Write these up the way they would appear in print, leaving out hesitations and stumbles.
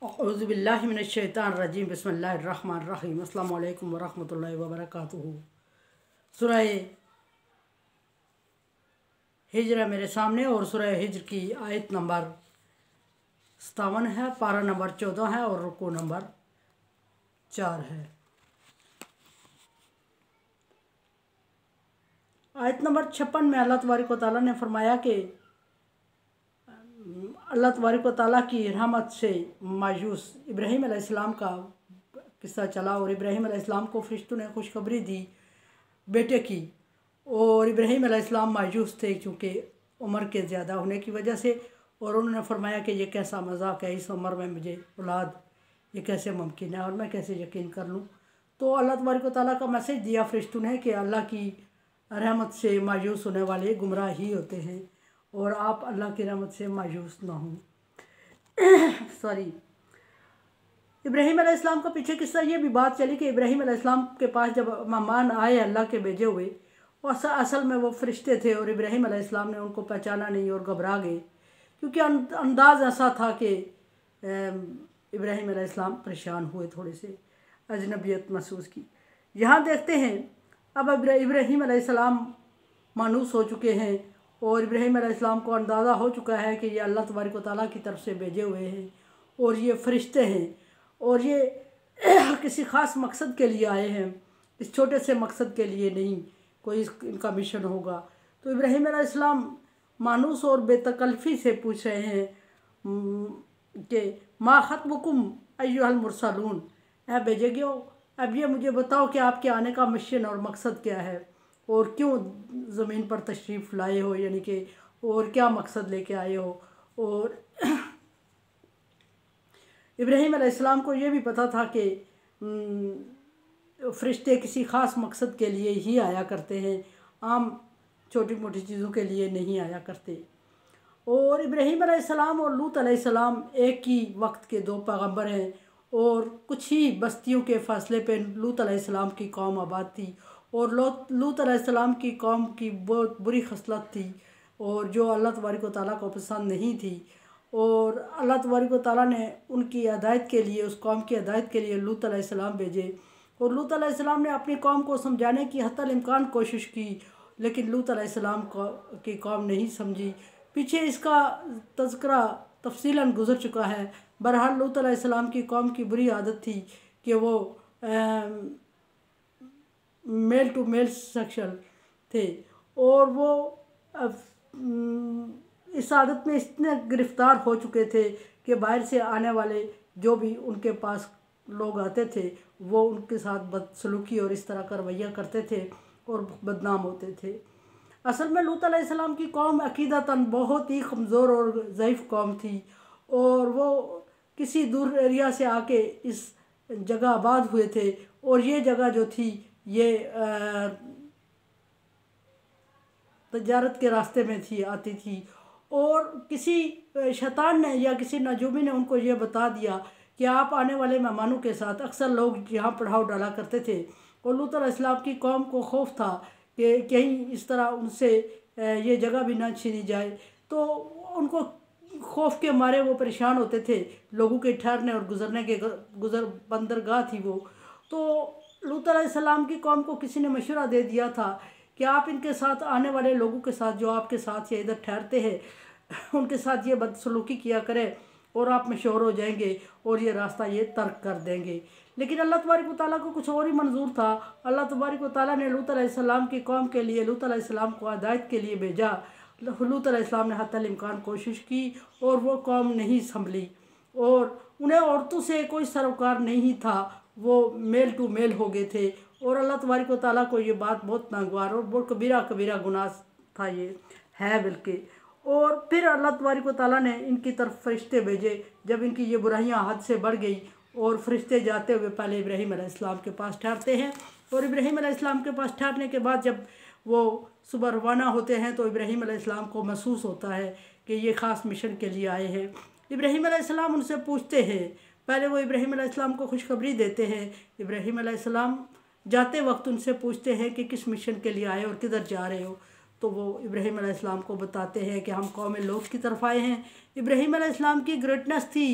औज़ुबिल्लाहिमिनश्शैतानिर्रजीम बिस्मिल्लाहिर्रहमानिर्रहीम अस्सलामु अलैकुम वरहमतुल्लाहि वबरकातुहू। सूरह हिज्र मेरे सामने और सूरह हिज्र की आयत नंबर 57 है, पारा नंबर 14 है और रुकू नंबर 4 है। आयत नंबर 56 में अल्लाह तबारक व तआला ने फरमाया कि अल्लाह तबारक व तआला की रहमत से मायूस इब्राहीम अलैहिस्सलाम का किस्सा चला और इब्राहीम अलैहिस्सलाम को फरिश्तों ने खुशखबरी दी बेटे की, और इब्राहीम अलैहिस्सलाम मायूस थे क्योंकि उम्र के ज़्यादा होने की वजह से, और उन्होंने फरमाया कि ये कैसा मजाक है, इस उम्र में मुझे औलाद ये कैसे मुमकिन है और मैं कैसे यकीन कर लूँ। तो अल्लाह तबारक व तआला का मैसेज दिया फरिश्तों ने कि अल्लाह की रहमत से मायूस होने वाले गुमराह ही होते हैं और आप अल्लाह की रहमत से मायूस ना हों। सॉरी, इब्राहीम अलैहिस्सलाम का पीछे किस्सा ये भी बात चली कि इब्राहीम अलैहिस्सलाम के पास जब मेहमान आए अल्लाह के भेजे हुए, और असल में वो फरिश्ते थे और इब्राहीम अलैहिस्सलाम ने उनको पहचाना नहीं और घबरा गए, क्योंकि अंदाज़ ऐसा था कि इब्राहीम अलैहिस्सलाम परेशान हुए, थोड़े से अजनबियत महसूस की। यहाँ देखते हैं अब इब्राहीम अलैहिस्सलाम मानूस हो चुके हैं और इब्राहीम अलैहिस्सलाम को अंदाज़ा हो चुका है कि ये अल्लाह तबारक व तआला की तरफ से भेजे हुए हैं और ये फरिश्ते हैं और ये किसी ख़ास मकसद के लिए आए हैं, इस छोटे से मकसद के लिए नहीं, कोई इनका मिशन होगा। तो इब्राहीम अलैहिस्सलाम मानूस और बेतकल्फ़ी से पूछ रहे हैं कि मा खत्बुकुम अय्युहल मुरसलून, ऐ भेजे गए हो, अब ये मुझे बताओ कि आपके आने का मिशन और मकसद क्या है और क्यों ज़मीन पर तशरीफ़ लाए हो, यानी कि और क्या मकसद लेके आए हो। और इब्राहीम अलैहिस्सलाम को ये भी पता था कि फरिश्ते किसी ख़ास मकसद के लिए ही आया करते हैं, आम छोटी मोटी चीज़ों के लिए नहीं आया करते। और इब्राहीम अलैहिस्सलाम और लूत अलैहिस्सलाम एक ही वक्त के दो पैगंबर हैं और कुछ ही बस्तियों के फासले पे लूत अलैहिस्सलाम की कौम आबाद थी और लूत अलैहिस्सलाम की कौम की बहुत बुरी खसलत थी और जो अल्लाह तबारक व तआला को पसंद नहीं थी, और अल्लाह तबारक व तआला ने उनकी हिदायत के लिए, उस कौम की हिदायत के लिए लूत अलैहिस्सलाम भेजे और लूत अलैहिस्सलाम ने अपनी कौम को समझाने की हत्तल इम्कान कोशिश की, लेकिन लूत अलैहिस्सलाम की कौम नहीं समझी। पीछे इसका तज़किरा तफसीलन गुज़र चुका है। बहरहाल लूत अलैहिस्सलाम की कौम की बुरी आदत थी कि वो मेल टू मेल सेक्शुअल थे और वो इस आदत में इतने गिरफ़्तार हो चुके थे कि बाहर से आने वाले जो भी उनके पास लोग आते थे वो उनके साथ बदसलूकी और इस तरह का रवैया करते थे और बदनाम होते थे। असल में लूत अलैहिस्सलाम की कौम अक़ीदतन बहुत ही कमज़ोर और ज़ईफ़ कौम थी और वो किसी दूर एरिया से आके इस जगह आबाद हुए थे और ये जगह जो थी ये तजारत के रास्ते में थी, आती थी, और किसी शैतान ने या किसी नजूमी ने उनको ये बता दिया कि आप आने वाले मेहमानों के साथ, अक्सर लोग यहाँ पड़ाव डाला करते थे और लूत अलैहिस्सलाम की कौम को खौफ था कि कहीं इस तरह उनसे ये जगह भी ना छीनी जाए, तो उनको खौफ के मारे वो परेशान होते थे। लोगों के ठहरने और गुज़रने के गुज़र बंदरगाह थी वो। तो लूत अलैहिस्सलाम की कौम को किसी ने मशवरा दे दिया था कि आप इनके साथ, आने वाले लोगों के साथ जो आपके साथ या इधर ठहरते हैं, उनके साथ ये बदसलूकी किया करें और आप मशहूर हो जाएंगे और ये रास्ता ये तर्क कर देंगे। लेकिन अल्लाह तबारक व तआला को कुछ और ही मंजूर था। अल्लाह तबारक व तआला ने लूत अलैहिस्सलाम की कौम के लिए, लूत अलैहिस्सलाम को हिदायत के लिए भेजा। लूत अलैहिस्सलाम ने हत्तल इम्कान कोशिश की और वो कौम नहीं संभली और उन्हें औरतों से कोई सरोकार नहीं था, वो मेल टू मेल हो गए थे और अल्लाह तबारक व तआला को ये बात बहुत नागवार और बहुत कबीरा गुनाह था, ये है बल्कि। और फिर अल्लाह तबारक व तआला ने इनकी तरफ फरिश्ते भेजे जब इनकी ये बुराइयां हद से बढ़ गई, और फरिश्ते जाते हुए पहले इब्राहीम अलैहिस्सलाम के पास ठहरते हैं और इब्राहीम अलैहिस्सलाम के पास ठहरने के बाद जब वो सुबह रवाना होते हैं तो इब्राहीम अलैहिस्सलाम को महसूस होता है कि ये ख़ास मिशन के लिए आए हैं। इब्राहीम अलैहिस्सलाम उनसे पूछते हैं, पहले वो इब्राहीम अलैहिस्सलाम को खुशखबरी देते हैं। इब्राहीम अलैहिस्सलाम जाते वक्त उनसे पूछते हैं कि किस मिशन के लिए आए और किधर जा रहे हो, तो वो इब्राहीम अलैहिस्सलाम को बताते हैं कि हम कौम लूत की तरफ आए हैं। इब्राहीम अलैहिस्सलाम की ग्रेटनेस थी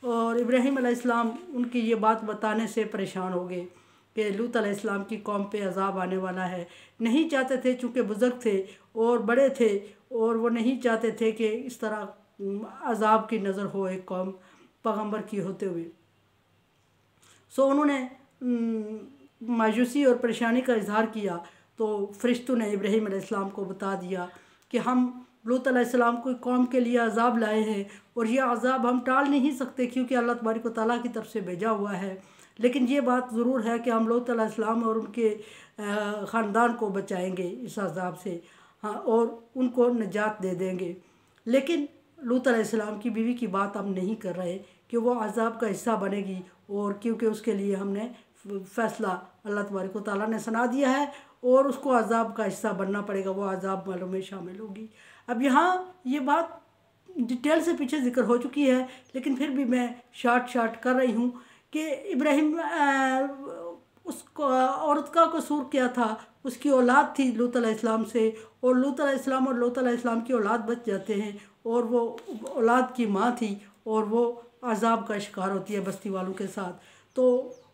और इब्राहीम अलैहिस्सलाम उनकी ये बात बताने से परेशान हो गए कि लूत अलैहिस्सलाम की कौम पे अज़ाब आने वाला है। नहीं चाहते थे, चूँकि बुज़ुर्ग थे और बड़े थे, और वो नहीं चाहते थे कि इस तरह अज़ाब की नज़र हो एक कौम पैगम्बर की होते हुए। सो उन्होंने मायूसी और परेशानी का इजहार किया। तो फरिश्तों ने इब्राहीम अलैहिस्सलाम को बता दिया कि हम लूत अलैहिस्सलाम को कौम के लिए अज़ाब लाए हैं, और ये अज़ाब हम टाल नहीं सकते क्योंकि अल्लाह तबारक व तआला की तरफ से भेजा हुआ है। लेकिन ये बात ज़रूर है कि हम लूत अलैहिस्सलाम और उनके ख़ानदान को बचाएंगे इस अज़ाब से, हाँ, और उनको निजात दे देंगे। लेकिन लूत अलैहिस्सलाम की बीवी की बात हम नहीं कर रहे कि वो अज़ाब का हिस्सा बनेगी, और क्योंकि उसके लिए हमने फ़ैसला अल्लाह तबारक व तआला ने सुना दिया है और उसको अज़ाब का हिस्सा बनना पड़ेगा, वो अज़ाब वालों में शामिल होगी। अब यहाँ ये बात डिटेल से पीछे ज़िक्र हो चुकी है, लेकिन फिर भी मैं शार्ट कर रही हूँ कि इब्राहीम उसको औरत का कसूर क्या था। उसकी औलाद थी लूत अलैहिस्सलाम से, और लूत अलैहिस्सलाम की औलाद बच जाते हैं, और वो औलाद की माँ थी और वो अज़ाब का शिकार होती है बस्ती वालों के साथ। तो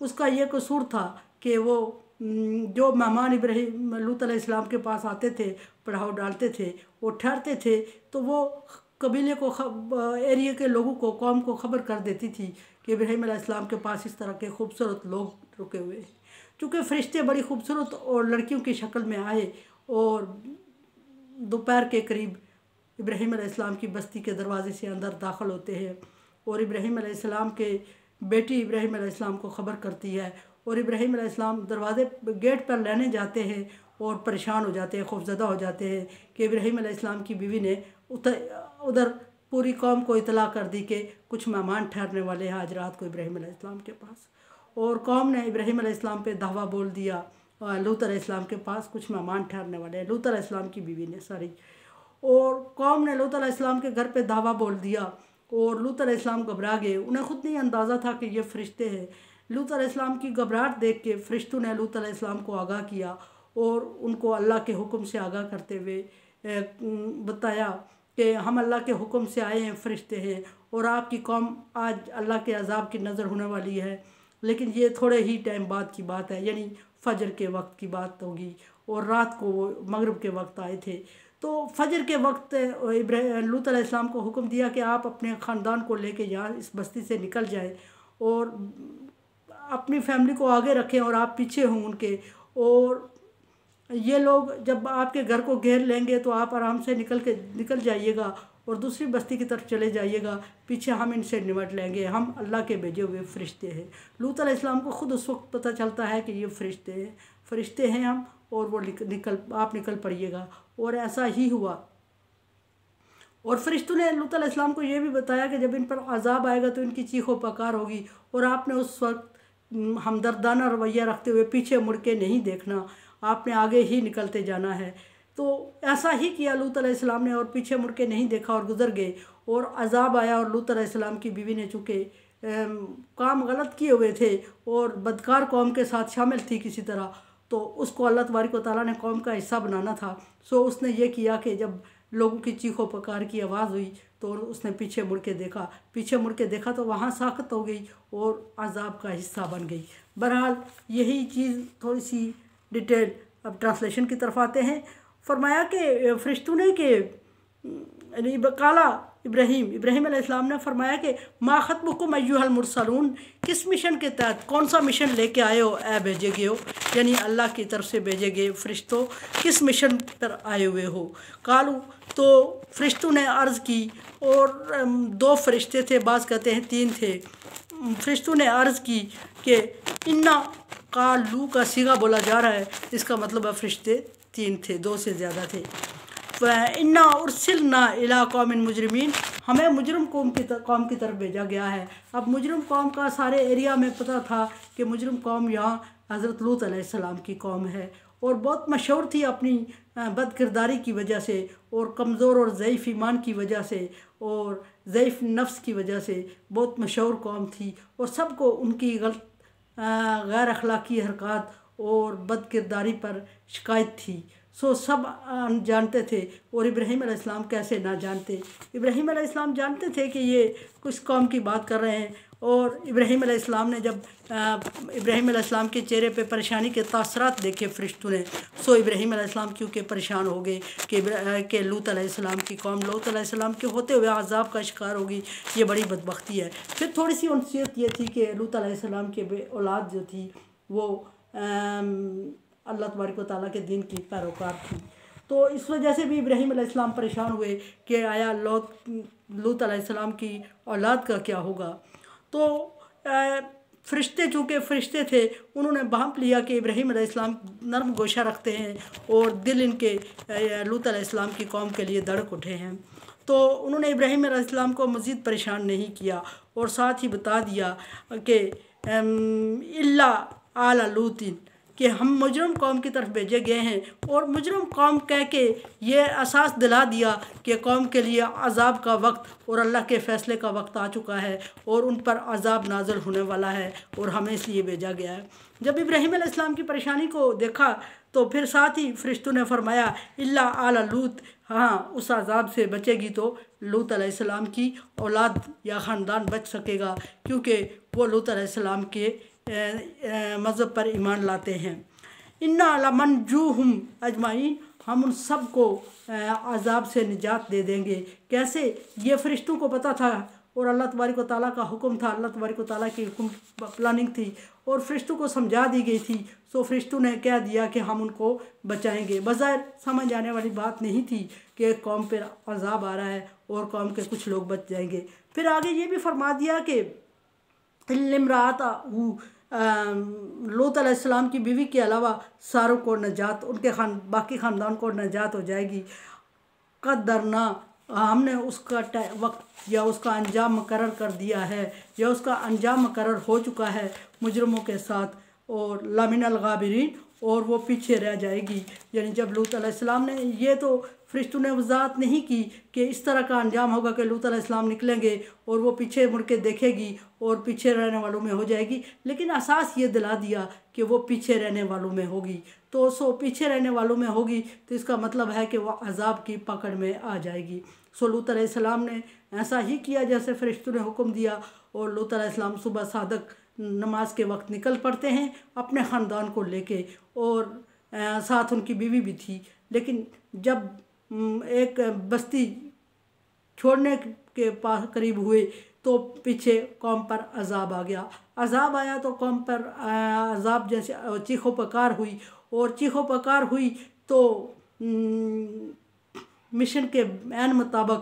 उसका ये कसूर था कि वो जो मेहमान इब्राहीम लूत अलैहिस्सलाम के पास आते थे, पड़ाव डालते थे, वो ठहरते थे, तो वो कबीले को एरिया के लोगों को, कौम को खबर कर देती थी कि इब्राहीम अलैहिस्सलाम के पास इस तरह के खूबसूरत लोग रुके हुए हैं। चूँकि फ़रिश्ते बड़ी खूबसूरत और लड़कियों की शक्ल में आए और दोपहर के करीब इब्राहीम अलैहिस्सलाम की बस्ती के दरवाज़े से अंदर दाखिल होते हैं, और इब्राहीम अलैहिस्सलाम के बेटी इब्राहीम अलैहिस्सलाम को ख़बर करती है, और इब्राहीम अलैहिस्सलाम दरवाज़े गेट पर लेने जाते हैं और परेशान हो जाते हैं, खौफज़दा हो जाते हैं कि इब्राहीम अलैहिस्सलाम की बीवी ने उधर पूरी कौम को इतला कर दी कि कुछ मेहमान ठहरने वाले हैं आज रात को इब्राहीम अलैहिस्सलाम के पास। और कौम ने इब्राहीम अलैहिस्सलाम पे दावा बोल दिया, लूत अलैहिस्सलाम के पास कुछ मेहमान ठहरने वाले हैं, लूत अलैहिस्सलाम की बीवी ने, सॉरी। और कौम ने लूत अलैहिस्सलाम के घर पे दावा बोल दिया, और लूत अलैहिस्सलाम घबरा गए। उन्हें खुद नहीं अंदाज़ा था कि ये फ़रिश्ते हैं। लूत अलैहिस्सलाम की घबराहट देख के फ़रिश्तों ने लूत अलैहिस्सलाम को आगाह किया, और उनको अल्लाह के हुक्म से आगाह करते हुए बताया कि हम अल्लाह के हुक्म से आए हैं, फ़रिश्ते हैं, और आपकी कौम आज अल्लाह के अज़ाब की नज़र होने वाली है, लेकिन ये थोड़े ही टाइम बाद की बात है, यानी फ़जर के वक्त की बात होगी, और रात को वो मगरिब के वक्त आए थे। तो फ़जर के वक्त लूत अलैहिस्सलाम को हुक्म दिया कि आप अपने ख़ानदान को लेके यहाँ इस बस्ती से निकल जाएं, और अपनी फैमिली को आगे रखें और आप पीछे हों उनके, और ये लोग जब आपके घर को घेर लेंगे तो आप आराम से निकल जाइएगा और दूसरी बस्ती की तरफ चले जाइएगा, पीछे हम इनसे निपट लेंगे, हम अल्लाह के भेजे हुए फ़रिश्ते हैं। लूत अलैहिस्सलाम को ख़ुद उस वक्त पता चलता है कि ये फ़रिश्ते हैं हम, और वो आप निकल पड़िएगा, और ऐसा ही हुआ। और फ़रिश्तों ने लूत अलैहिस्सलाम को ये भी बताया कि जब इन पर अज़ाब आएगा तो इनकी चीखो पकार होगी, और आपने उस वक्त हमदर्दाना रवैया रखते हुए पीछे मुड़ के नहीं देखना, आपने आगे ही निकलते जाना है। तो ऐसा ही किया लूत अलैहिस्सलाम ने, और पीछे मुड़ के नहीं देखा और गुज़र गए, और अज़ाब आया। और लूत अलैहिस्सलाम की बीवी ने चूँकि काम गलत किए हुए थे और बदकार कौम के साथ शामिल थी किसी तरह, तो उसको अल्लाह तबारक व तआला ने कौम का हिस्सा बनाना था। सो उसने ये किया कि जब लोगों की चीखो पकार की आवाज़ हुई तो उसने पीछे मुड़ के देखा तो वहाँ साख़त हो गई और अज़ाब का हिस्सा बन गई। बहरहाल यही चीज़ थोड़ी सी डिटेल। अब ट्रांसलेशन की तरफ आते हैं। फरमाया कि फ़रिश्तों ने कि काला इब्राहीम अलैहिस्सलाम ने फरमाया कि मा ख़त्मुकुम अय्युहल मुरसलून, किस मिशन के तहत, कौन सा मिशन लेके आए हो ए भेजे गए हो, यानी अल्लाह की तरफ से भेजे गए फ़रिश्तों, किस मिशन पर आए हुए हो। कालू, तो फ़रिश्तों ने अर्ज़ की, और 2 फ़रिश्ते थे, बाज़ कहते हैं 3 थे। फ़रिश्तों ने अर्ज़ की कि इन्ना कालू का सीगा बोला जा रहा है, इसका मतलब है फ़रिश्ते 3 थे, 2 से ज़्यादा थे। इन्ना उर्सिलना इला कौमिन मुजरिमीन, हमें मुजरिम कौम की तरफ भेजा गया है। अब मुजरिम कौम का सारे एरिया में पता था कि मुजरिम कौम यहाँ हज़रत लूत अलैहिस्सलाम की कौम है, और बहुत मशहूर थी अपनी बदकिरदारी की वजह से, और कमज़ोर और ज़ईफ़ ईमान की वजह से, और ज़ईफ़ नफ्स की वजह से बहुत मशहूर कौम थी, और सबको उनकी गैर अखलाकी हरकत और बदकिरदारी पर शिकायत थी। सो सब जानते थे। और इब्राहीम अलैहिस्सलाम कैसे ना जानते। इब्राहीम अलैहिस्सलाम जानते थे कि ये कुछ कौम की बात कर रहे हैं। और इब्राहीम अलैहिस्सलाम ने जब इब्राहीम अलैहिस्सलाम के चेहरे पे परेशानी के तासरात देखे फ़रिश्तों ने, सो इब्राहीम अलैहिस्सलाम क्योंकि परेशान हो गए कि लूत अलैहिस्सलाम की कौम लूत अलैहिस्सलाम के होते हुए अज़ाब का शिकार होगी, ये बड़ी बदबख्ती है। फिर थोड़ी सी उनसीयत ये थी कि लूत अलैहिस्सलाम के औलाद जो थी वो अल्लाह तबारक व तआला के दीन की पैरोकार थी। तो इस वजह से भी इब्राहीम अलैहिस्सलाम परेशान हुए कि आया लूत अलैहिस्सलाम की औलाद का क्या होगा। तो फ़रिश्ते चूँकि फ़रिश्ते थे, उन्होंने भांप लिया कि इब्राहीम अलैहिस्सलाम नरम गोशा रखते हैं और दिल इनके लूत अलैहिस्सलाम की कौम के लिए धड़क उठे हैं। तो उन्होंने इब्राहीम अलैहिस्सलाम को मज़ीद परेशान नहीं किया और साथ ही बता दिया कि इल्ला आला लूतिन, कि हम मुजरम कौम की तरफ भेजे गए हैं। और मुजरम कौम कह के ये एहसास दिला दिया कि कौम के लिए अज़ाब का वक्त और अल्लाह के फ़ैसले का वक्त आ चुका है और उन पर अज़ाब नाज़िल होने वाला है और हमें इसलिए भेजा गया है। जब इब्राहीम अलैहिस्सलाम की परेशानी को देखा तो फिर साथ ही फ़रिश्तों ने फरमाया इल्ला आला लूत, हाँ उस अज़ाब से बचेगी तो लूत अलैहिस्सलाम की औलाद या ख़ानदान बच सकेगा, क्योंकि वो लूत अलैहिस्सलाम के मज़हब पर ईमान लाते हैं। इन्ना लमनजूहुम अजमाइन, हम उन सब को अज़ाब से निजात दे देंगे। कैसे? ये फ़रिश्तों को पता था और अल्लाह तबारक व तआला का हुक्म था, अल्लाह तबारक व तआला की हुक्म प्लानिंग थी और फ़रिश्तों को समझा दी गई थी। सो फ़रिश्तों ने कह दिया कि हम उनको बचाएंगे। बज़ाहिर समझ आने वाली बात नहीं थी कि कौम पर अज़ाब आ रहा है और कौम के कुछ लोग बच जाएंगे। फिर आगे ये भी फरमा दिया कि इल्लिम्राता लूत अलैहिस्सलाम की बीवी के अलावा सारों को नजात, उनके बाकी ख़ानदान को नजात हो जाएगी। क़द्दरना, हमने उसका वक्त या उसका अंजाम मुकर्रर कर दिया है या उसका अंजाम मुकर्रर हो चुका है मुजरमों के साथ। और लामिनल गाबिरीन, और वो पीछे रह जाएगी। यानी जब लूत अलैहिस्सलाम ने, ये तो फ़रिश्तों ने वज़ाहत नहीं की कि इस तरह का अंजाम होगा कि लूत अलैहिस्सलाम निकलेंगे और वो पीछे मुड़ के देखेगी और पीछे रहने वालों में हो जाएगी, लेकिन एहसास ये दिला दिया कि वो पीछे रहने वालों में होगी। तो सो पीछे रहने वालों में होगी तो इसका मतलब है कि वह अज़ाब की पकड़ में आ जाएगी। सो लूत अलैहिस्सलाम ने ऐसा ही किया जैसे फ़रिश्तों ने हुक्म दिया और लूत अलैहिस्सलाम सुबह सादक नमाज के वक्त निकल पड़ते हैं अपने ख़ानदान को लेके, और साथ उनकी बीवी भी थी। लेकिन जब एक बस्ती छोड़ने के पास करीब हुए तो पीछे कौम पर अज़ाब आ गया। अज़ाब आया तो कौम पर अज़ाब जैसे चीखो पुकार हुई, और चीखो पुकार हुई तो मिशन के ऐन मुताबिक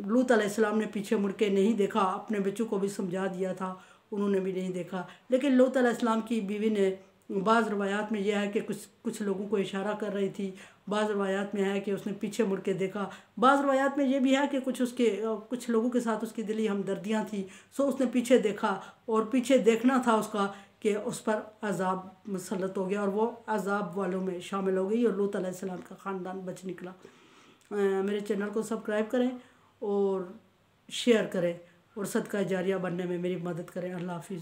लूत अलैहिस्सलाम ने पीछे मुड़ के नहीं देखा। अपने बच्चों को भी समझा दिया था, उन्होंने भी नहीं देखा। लेकिन लूत अलैहिस्सलाम की बीवी ने, बाज़ रवायात में यह है कि कुछ लोगों को इशारा कर रही थी, बाज़ रवायात में है कि उसने पीछे मुड़ के देखा, बाज़ रवायात में ये भी है कि कुछ लोगों के साथ उसकी दिली हमदर्दियाँ थी। सो उसने पीछे देखा और पीछे देखना था उसका कि उस पर अज़ाब मुसल्लत हो गया और वो अज़ाब वालों में शामिल हो गई और लूत अलैहिस्सलाम का ख़ानदान बच निकला। मेरे चैनल को सब्सक्राइब करें और शेयर करें और सदका जारिया बनने में मेरी मदद करें। अल्लाह हाफिज़।